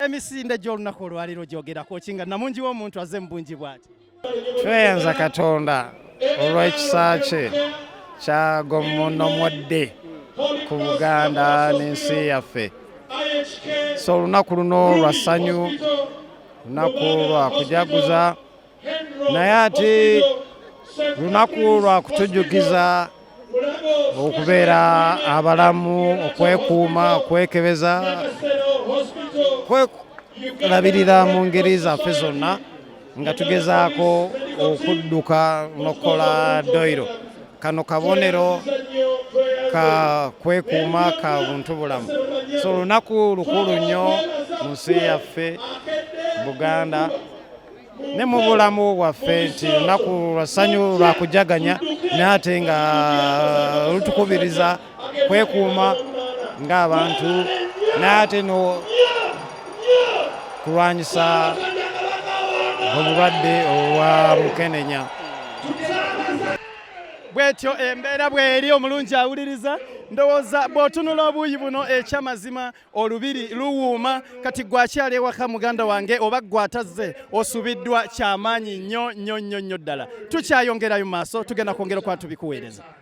Misinde gy'olunaku olwaliro gyogerako kinga namungi w'omuntu azze mbungi bw'ati. Tweyanza Katonda olw'ekisa kye ky'agommonnomodde ku Buganda n'ensi yaffe. So olunaku luno lwa ssanyu, lunaku lwa kujaguza, naye ate lunaku lwa kutujjukiza okubeera abalamu, okwekuuma, okwekebeza, kwerabirira mu ngeri zaffe zonna nga tugezaako okudduka n'okukola doyiro. Kano kabonero ka kwekuuma ka buntu bulamu. So lunaku lukulu nnyo mu nsi yaffe Buganda ne mu bulamu bwaffe nti lunaku lwa ssanyu lwa kujaganya n'ate nga lutukubiriza kwekuuma ng'abantu n'ate no kulwanyisa obulwadde obwa mukenenya. Bwetyo embeera bw'eri omulungi awuliriza ndowooza bw'otunula obuuyi buno ekyamazima olubiri luwuuma kati gwakyali ewaka muganda wange oba gwatazze osubiddwa kyamaanyi nnyo ddala. Tukyayongerayo mu maaso tugenda kwongera okuba tubikuweereza.